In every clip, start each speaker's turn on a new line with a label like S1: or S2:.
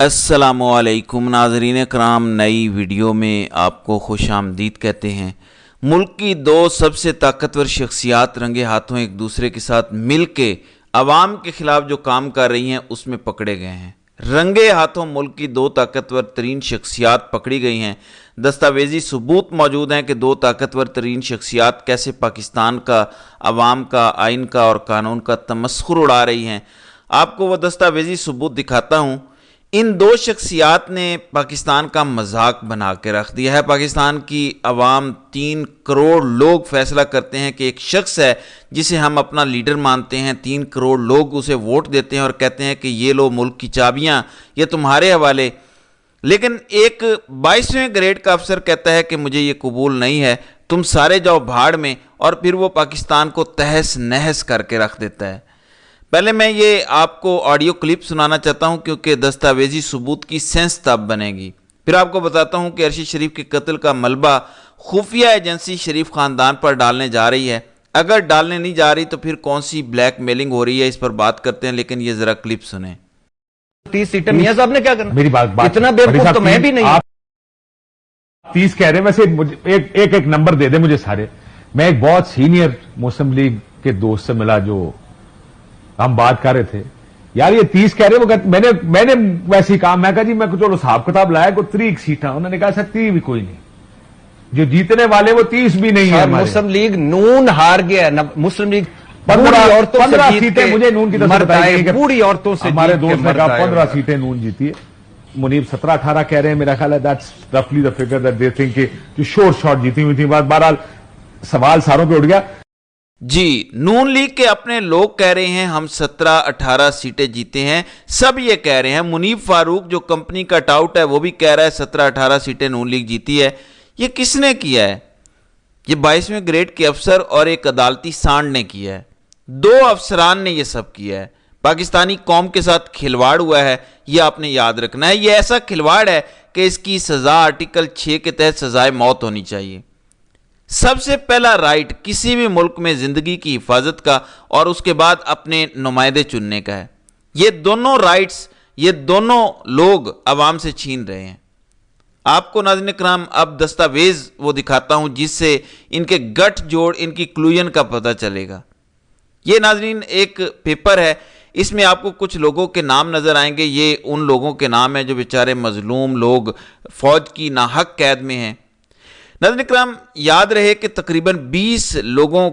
S1: अस्सलामुअलैकुम नाज़रीन कराम, नई वीडियो में आपको खुश आमदीद कहते हैं। मुल्क की दो सबसे ताकतवर शख्सियात रंगे हाथों एक दूसरे के साथ मिल के अवाम के ख़िलाफ़ जो काम कर रही हैं उसमें पकड़े गए हैं। रंगे हाथों मुल्क की दो ताकतवर तरीन शख्सियात पकड़ी गई हैं। दस्तावेज़ी सबूत मौजूद हैं कि दो ताकतवर तरीन शख्सियात कैसे पाकिस्तान का, अवाम का, आइन का और कानून का तमस्खुर उड़ा रही हैं। आपको वो दस्तावेज़ी सबूत दिखाता हूँ। इन दो शख्सियात ने पाकिस्तान का मजाक बना के रख दिया है। पाकिस्तान की अवाम 3 करोड़ लोग फैसला करते हैं कि एक शख्स है जिसे हम अपना लीडर मानते हैं। 3 करोड़ लोग उसे वोट देते हैं और कहते हैं कि ये लो मुल्क की चाबियां, ये तुम्हारे हवाले। लेकिन एक 22वें ग्रेड का अफसर कहता है कि मुझे ये कबूल नहीं है, तुम सारे जाओ भाड़ में, और फिर वो पाकिस्तान को तहस नहस करके रख देता है। पहले मैं ये आपको ऑडियो क्लिप सुनाना चाहता हूं क्योंकि दस्तावेजी सबूत की सेंस तब बनेगी। फिर आपको बताता हूं कि अरशी शरीफ के कत्ल का मलबा खुफिया एजेंसी शरीफ खानदान पर डालने जा रही है। अगर डालने नहीं जा रही तो फिर कौन सी ब्लैक मेलिंग हो रही है, इस पर बात करते हैं। लेकिन ये जरा क्लिप सुने।
S2: 30 सीटें मियां साहब ने क्या करना?
S3: मेरी बात
S2: इतना बेवकूफ तो मैं भी नहीं।
S3: आप 30 कह रहे हैं, वैसे मुझे एक नंबर दे दे मुझे सारे। मैं एक बहुत सीनियर मुस्लिम लीग के दोस्त से मिला, जो हम बात कर रहे थे, यार ये 30 कह रहे हैं। मैंने वैसे ही कहा, मैं कहा जी मैं चलो हिसाब किताब लाया को 30 सीटा। उन्होंने कहा सर 30 भी कोई नहीं, जो जीतने वाले वो 30 भी नहीं है।
S2: मुस्लिम लीग नून हार गया ना। मुस्लिम लीग
S3: 15 सीटें मुझे नून की तरफ से
S2: बूढ़ी औरतों से
S3: हमारे दोस्त ने कहा 15 सीटें नून जीती है। मुनीब 17-18 कह रहे हैं। मेरा ख्याल है दैट्स रफली the figure that they think जो शोर शॉट जीती हुई थी। बहरहाल सवाल सारों पे उठ गया।
S1: जी, नून लीग के अपने लोग कह रहे हैं हम 17-18 सीटें जीते हैं। सब ये कह रहे हैं। मुनीब फारूक जो कंपनी का टाउट है वो भी कह रहा है 17-18 सीटें नून लीग जीती है। ये किसने किया है? ये 22वें ग्रेड के अफसर और एक अदालती सांड ने किया है। 2 अफसरान ने ये सब किया है। पाकिस्तानी कौम के साथ खिलवाड़ हुआ है, ये आपने याद रखना है। ये ऐसा खिलवाड़ है कि इसकी सजा आर्टिकल 6 के तहत सजाए मौत होनी चाहिए। सबसे पहला राइट किसी भी मुल्क में जिंदगी की हिफाजत का और उसके बाद अपने नुमाइंदे चुनने का है। ये दोनों राइट्स ये दोनों लोग अवाम से छीन रहे हैं। आपको नाज़रीन कराम अब दस्तावेज वो दिखाता हूं जिससे इनके गठ जोड़, इनकी क्लूजन का पता चलेगा। ये नाज़रीन एक पेपर है, इसमें आपको कुछ लोगों के नाम नजर आएंगे। ये उन लोगों के नाम हैं जो बेचारे मजलूम लोग फौज की नाहक कैद में हैं। नाज़रीन कराम याद रहे कि तकरीबन 20 लोगों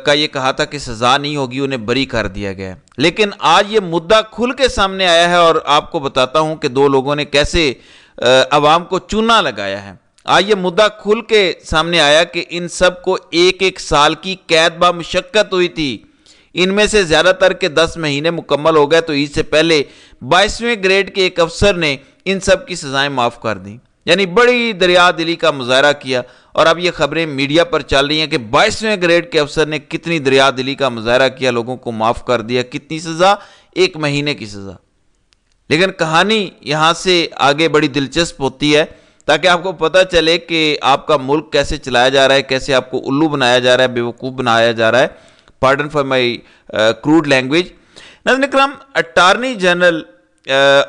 S1: का ये कहा था कि सज़ा नहीं होगी, उन्हें बरी कर दिया गया। लेकिन आज ये मुद्दा खुल के सामने आया है और आपको बताता हूं कि 2 लोगों ने कैसे अवाम को चूना लगाया है। आज ये मुद्दा खुल के सामने आया कि इन सब को 1-1 साल की कैद बा मुशक्कत हुई थी। इनमें से ज़्यादातर के 10 महीने मुकम्मल हो गए, तो इससे पहले 22वें ग्रेड के एक अफसर ने इन सब की सज़ाएँ माफ़ कर दी। यानी बड़ी दरिया दिली का मुजाहरा किया। और अब ये खबरें मीडिया पर चल रही हैं कि 22वें ग्रेड के अफसर ने कितनी दरिया दिली का मुजाहरा किया, लोगों को माफ़ कर दिया। कितनी सज़ा? 1 महीने की सज़ा। लेकिन कहानी यहाँ से आगे बड़ी दिलचस्प होती है, ताकि आपको पता चले कि आपका मुल्क कैसे चलाया जा रहा है, कैसे आपको उल्लू बनाया जा रहा है, बेवकूफ़ बनाया जा रहा है। Pardon for my crude language. नाज़रीन कराम, attorney general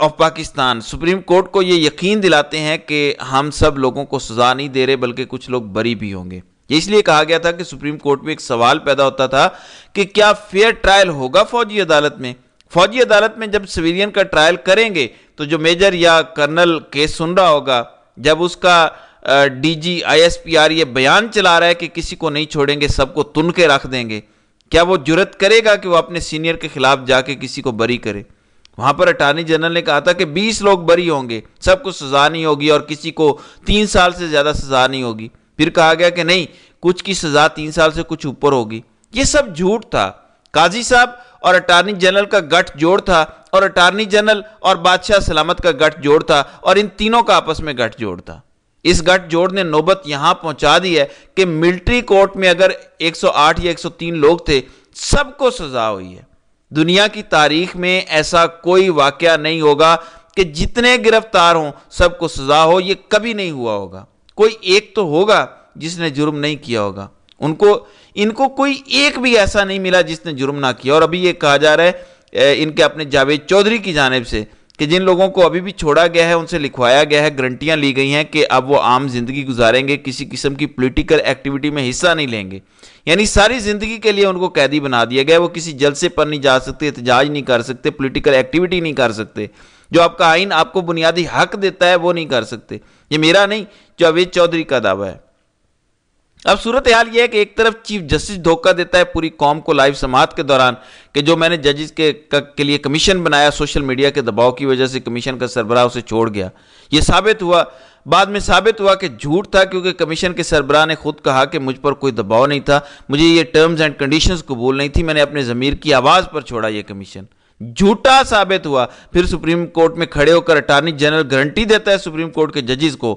S1: of Pakistan supreme court को ये यकीन दिलाते हैं कि हम सब लोगों को सज़ा नहीं दे रहे, बल्कि कुछ लोग बरी भी होंगे। ये इसलिए कहा गया था कि सुप्रीम कोर्ट में एक सवाल पैदा होता था कि क्या फेयर ट्रायल होगा फौजी अदालत में। फौजी अदालत में जब सिविलियन का ट्रायल करेंगे तो जो मेजर या कर्नल केस सुन रहा होगा, जब उसका DG ISPR ये बयान चला रहा है कि किसी को नहीं छोड़ेंगे, सबको तुन के रख देंगे, क्या वो जुर्रत करेगा कि वो अपने सीनियर के खिलाफ जाके किसी को बरी करे? वहां पर अटॉर्नी जनरल ने कहा था कि 20 लोग बरी होंगे, सबको सजा नहीं होगी और किसी को 3 साल से ज्यादा सजा नहीं होगी। फिर कहा गया कि नहीं, कुछ की सजा 3 साल से कुछ ऊपर होगी। ये सब झूठ था। काजी साहब और अटॉर्नी जनरल का गठ जोड़ था, और अटॉर्नी जनरल और बादशाह सलामत का गठ जोड़ था, और इन तीनों का आपस में गठ जोड़ था। इस गठ जोड़ ने नौबत यहां पहुंचा दी है कि मिलिट्री कोर्ट में अगर 108 या 103 लोग थे, सबको सजा हुई है। दुनिया की तारीख में ऐसा कोई वाकया नहीं होगा कि जितने गिरफ्तार हों सबको सजा हो। ये कभी नहीं हुआ होगा। कोई एक तो होगा जिसने जुर्म नहीं किया होगा। इनको कोई एक भी ऐसा नहीं मिला जिसने जुर्म ना किया। और अभी ये कहा जा रहा है इनके अपने जावेद चौधरी की जानिब से کہ جن لوگوں کو ابھی بھی چھوڑا گیا ہے ان سے لکھوایا گیا ہے، گارنٹیاں لی گئی ہیں کہ اب وہ عام زندگی گزاریں گے، کسی قسم کی پولیٹیکل ایکٹیویٹی میں حصہ نہیں لیں گے، یعنی ساری زندگی کے لیے ان کو قیدی بنا دیا گیا، وہ کسی جلسے پر نہیں جا سکتے، احتجاج نہیں کر سکتے، پولیٹیکل ایکٹیویٹی نہیں کر سکتے، جو آپ کا آئین آپ کو بنیادی حق دیتا ہے وہ نہیں کر سکتے۔ یہ میرا نہیں، جاوید چودھری کا دعویٰ ہے۔ اب صورتحال یہ ہے کہ ایک طرف چیف جسٹس دھوکہ دیتا ہے پوری قوم کو لائیو سماعت کے دوران کہ جو میں نے ججز کے لیے کمیشن بنایا، سوشل میڈیا کے دباؤ کی وجہ سے کمیشن کا سربراہ اسے چھوڑ گیا۔ یہ بعد میں ثابت ہوا کہ جھوٹ تھا، کیونکہ کمیشن کے سربراہ نے خود کہا کہ مجھ پر کوئی دباؤ نہیں تھا، مجھے یہ ٹرمز اینڈ کنڈیشنز قبول نہیں تھی، میں نے اپنے ضمیر کی آواز پر چھوڑا یہ کمیشن۔ جھوٹا ثابت ہوا۔ پھر سپریم کورٹ میں کھڑے ہو کر اٹارنی جنرل گارنٹی دیتا ہے سپریم کورٹ کے ججز کو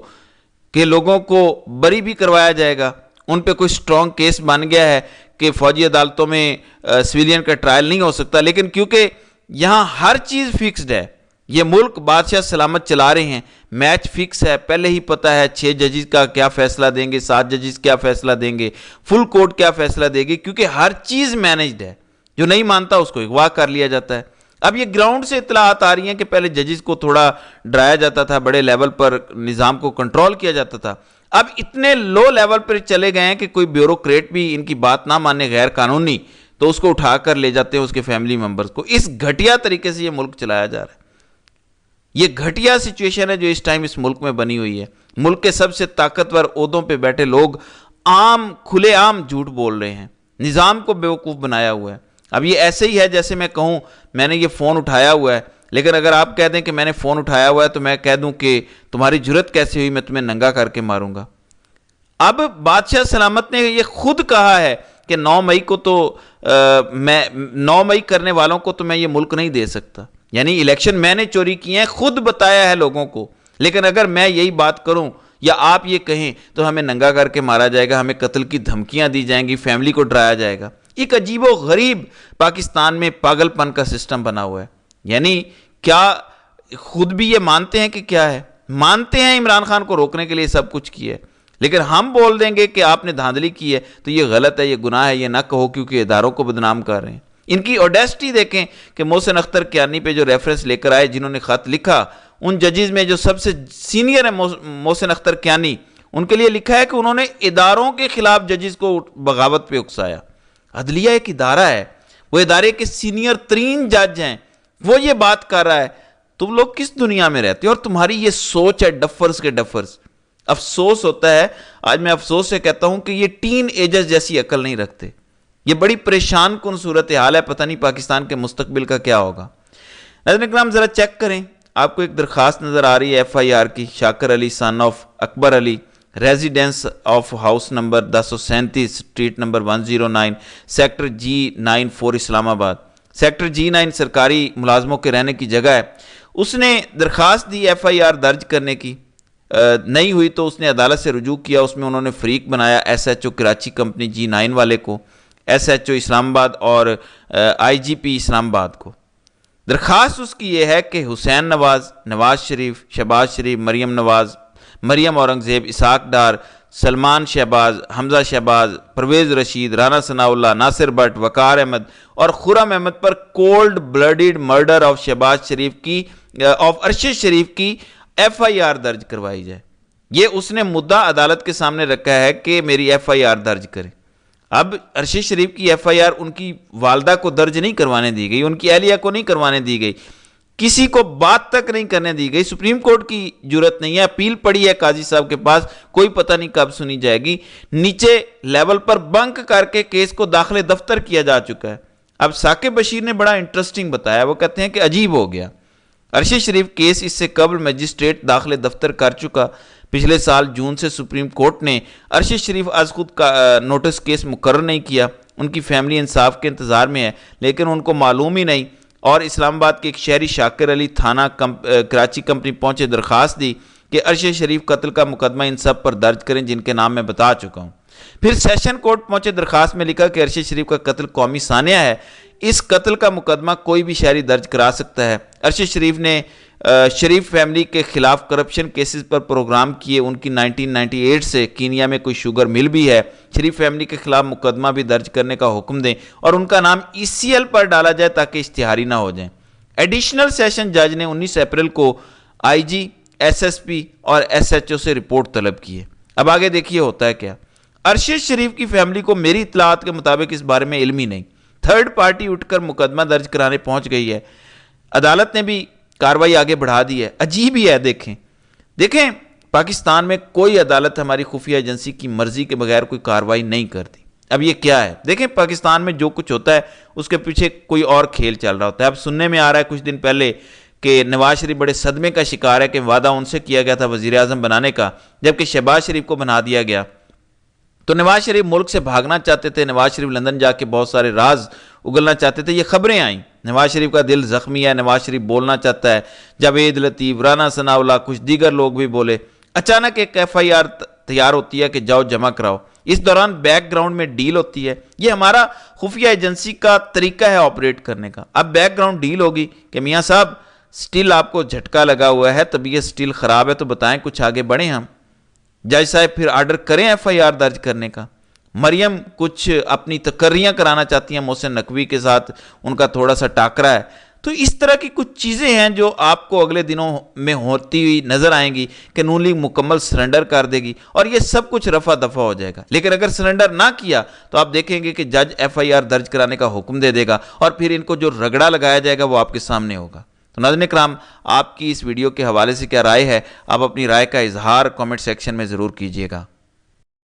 S1: کہ لوگوں کو بری بھی کروایا جائے گا، ان پہ کوئی سٹرونگ کیس بن گیا ہے کہ فوجی عدالتوں میں سویلین کا ٹرائل نہیں ہو سکتا، لیکن کیونکہ یہاں ہر چیز فکسڈ ہے، یہ ملک بادشاہ سلامت چلا رہے ہیں، میچ فکس ہے، پہلے ہی پتہ ہے 6 ججز کا کیا فیصلہ دیں گے، 7 ججز کیا فیصلہ دیں گے، فل کورٹ کیا فیصلہ دے گی، کیونکہ ہر چیز مینجڈ ہے، جو نہیں مانتا اس کو اغوا کر لیا جاتا ہے۔ اب یہ گراؤنڈ سے اطلاعات آ رہی ہیں کہ پہلے ججز کو تھوڑا ڈرایا جاتا تھا، بڑے لیول پر نظام کو کنٹرول کیا جاتا تھا، اب اتنے لو لیول پر چلے گئے ہیں کہ کوئی بیوروکریٹ بھی ان کی بات نہ مانے غیر قانونی تو اس کو اٹھا کر لے جاتے ہیں اس کے فیملی ممبرز کو۔ اس گھٹیا طریقے سے یہ ملک چلایا جا رہا ہے۔ یہ گھٹیا سچویشن ہے جو اس ٹائم اس ملک میں بنی ہوئی ہے۔ ملک کے سب سے طاقتور عہدوں پہ بیٹھے لوگ کھلے عام جھوٹ بول رہے ہیں، نظام کو بیوقوف بنایا ہوا ہے۔ اب یہ ایسے ہی ہے جیسے میں کہوں میں نے یہ فون اٹھایا ہوا ہے، لیکن اگر آپ کہہ دیں کہ میں نے فون اٹھایا ہوا ہے تو میں کہہ دوں کہ تمہاری جرت کیسے ہوئی، میں تمہیں ننگا کر کے ماروں گا۔ اب بادشاہ سلامت نے یہ خود کہا ہے کہ 9 مئی کو تو 9 مئی کرنے والوں کو تو میں یہ ملک نہیں دے سکتا، یعنی الیکشن میں نے چوری کیے ہیں، خود بتایا ہے لوگوں کو، لیکن اگر میں یہی بات کروں یا آپ یہ کہیں تو ہمیں ننگا کر کے مارا جائے گا، ہمیں قتل کی دھمکیاں دی جائیں گی، فیملی کو ڈرایا جائے گا۔ ایک عجیب و غریب پاکستان میں پاگل پن کا سسٹم بنا ہوا ہے، یعنی کیا خود بھی یہ مانتے ہیں کہ کیا ہے، مانتے ہیں عمران خان کو روکنے کے لیے سب کچھ کیا ہے، لیکن ہم بول دیں گے کہ آپ نے دھاندلی کی ہے تو یہ غلط ہے، یہ گناہ ہے، یہ نہ کہو کیونکہ اداروں کو بدنام کر رہے ہیں۔ ان کی اوڈیسٹی دیکھیں کہ محسن اختر کیانی پہ جو ریفرنس لے کر آئے، جنہوں نے خط لکھا، ان ججز میں جو سب سے سینئر ہے محسن اختر کیانی، ان کے لیے لکھا ہے کہ انہوں نے اداروں کے خلاف ججز کو بغاوت پہ اکسایا۔ عدلیہ ایک ادارہ ہے، وہ ادارے کے سینئر ترین جج ہیں، وہ یہ بات کر رہا ہے، تم لوگ کس دنیا میں رہتے ہو اور تمہاری یہ سوچ ہے ڈفرز کے ڈفرز۔ افسوس ہوتا ہے، آج میں افسوس سے کہتا ہوں کہ یہ ٹین ایجرز جیسی عقل نہیں رکھتے۔ یہ بڑی پریشان کن صورتحال ہے، پتہ نہیں پاکستان کے مستقبل کا کیا ہوگا۔ ناظرین کرام ذرا چیک کریں، آپ کو ایک درخواست نظر آ رہی ہے FIR کی، Shakir Ali son of Akbar Ali, residence of house number 1037 street number 109 sector G9 Islamabad. Sector G9 سرکاری ملازموں کے رہنے کی جگہ ہے۔ اس نے درخواست دی FIR درج کرنے کی، نہیں ہوئی تو اس نے عدالت سے رجوع کیا، اس میں انہوں نے فریق بنایا SHO کراچی کمپنی G9 والے کو، SHO اسلام آباد اور IGP اسلام آباد کو۔ درخواست اس کی یہ ہے کہ حسین نواز، نواز شریف، شہباز شریف، مریم نواز، مریم اورنگزیب، اسحاق ڈار، سلمان شہباز، حمزہ شہباز، پرویز رشید، رانا ثناء اللہ، ناصر بٹ، وقار احمد اور خرم احمد پر cold blooded murder of Arshad Sharif کی FIR درج کروائی جائے۔ یہ اس نے مدعا عدالت کے سامنے رکھا ہے کہ میری FIR درج کرے۔ اب ارشد شریف کی FIR ان کی والدہ کو درج نہیں کروانے دی گئی، ان کی اہلیہ کو نہیں کروانے دی گئی، کسی کو بات تک نہیں کرنے دی گئی۔ سپریم کورٹ کی جرت نہیں ہے، اپیل پڑی ہے قاضی صاحب کے پاس، کوئی پتہ نہیں کب سنی جائے گی۔ نیچے لیول پر بنک کر کے کیس کو داخل دفتر کیا جا چکا ہے۔ اب ثاقب بشیر نے بڑا انٹرسٹنگ بتایا، وہ کہتے ہیں کہ عجیب ہو گیا، ارشد شریف کیس اس سے قبل مجسٹریٹ داخل دفتر کر چکا۔ پچھلے سال جون سے سپریم کورٹ نے ارشد شریف از خود کا نوٹس کیس مقرر نہیں کیا، ان کی فیملی انصاف کے انتظار میں ہے، لیکن ان کو معلوم ہی نہیں، اور اسلام آباد کے ایک شہری شاکر علی تھانہ کراچی کمپنی پہنچے، درخواست دی کہ ارشد شریف قتل کا مقدمہ ان سب پر درج کریں جن کے نام میں بتا چکا ہوں۔ پھر سیشن کورٹ پہنچے، درخواست میں لکھا کہ ارشد شریف کا قتل قومی سانحہ ہے، اس قتل کا مقدمہ کوئی بھی شہری درج کرا سکتا ہے۔ ارشد شریف نے شریف فیملی کے خلاف کرپشن کیسز پر پروگرام کیے، ان کی 1998 سے کینیا میں کوئی شوگر مل بھی ہے، شریف فیملی کے خلاف مقدمہ بھی درج کرنے کا حکم دیں اور ان کا نام ECL پر ڈالا جائے تاکہ اشتہاری نہ ہو جائیں۔ एडिशनल सेशन जज ने 19 अप्रैल को IG, SSP और SHO से रिपोर्ट तलब की है। अब आगे देखिए होता है क्या। अरशद शरीफ की फैमिली को मेरी इत्तलात के मुताबिक इस बारे में इल्म ही नहीं। थर्ड पार्टी उठकर मुकदमा दर्ज कराने पहुंच गई है। अदालत ने भी कार्रवाई आगे बढ़ा दी है। अजीब ही है। देखें पाकिस्तान में कोई अदालत हमारी खुफिया एजेंसी की मर्जी के बगैर कोई कार्रवाई नहीं करती। अब ये क्या है? देखें पाकिस्तान में जो कुछ होता है उसके पीछे कोई और खेल चल रहा होता है। अब सुनने में आ रहा है कुछ दिन पहले कि नवाज शरीफ बड़े सदमे का शिकार है कि वादा उनसे किया गया था वजीर आजम बनाने का, जबकि शहबाज शरीफ को बना दिया गया। तो नवाज शरीफ मुल्क से भागना चाहते थे, नवाज शरीफ लंदन जाके बहुत सारे राज उगलना चाहते थे। ये खबरें आई, नवाज शरीफ का दिल जख्मी है, नवाज शरीफ बोलना चाहता है। जावेद लतीफ, राना सनाउल्लाह, कुछ दीगर लोग भी बोले। अचानक एक FIR तैयार होती है कि जाओ जमा कराओ। इस दौरान बैकग्राउंड में डील होती है। ये हमारा खुफिया एजेंसी का तरीका है ऑपरेट करने का। अब बैकग्राउंड डील होगी कि मियाँ साहब स्टिल आपको झटका लगा हुआ है, तबीयत स्टिल खराब है, तो बताएं कुछ आगे बढ़े हम। जज साहब फिर आर्डर करें FIR दर्ज करने का। मरियम कुछ अपनी तकर्रियां कराना चाहती हैं मोहसिन नकवी के साथ, उनका थोड़ा सा टाकरा है। तो इस तरह की कुछ चीज़ें हैं जो आपको अगले दिनों में होती हुई नजर आएंगी कि नून लीग मुकम्मल सरेंडर कर देगी और ये सब कुछ रफा दफा हो जाएगा। लेकिन अगर सरेंडर ना किया तो आप देखेंगे कि जज FIR दर्ज कराने का हुक्म दे देगा और फिर इनको जो रगड़ा लगाया जाएगा वो आपके सामने होगा। तो नाज़रीन इकराम, आपकी इस वीडियो के हवाले से क्या राय है? आप अपनी राय का इजहार कमेंट सेक्शन में ज़रूर कीजिएगा।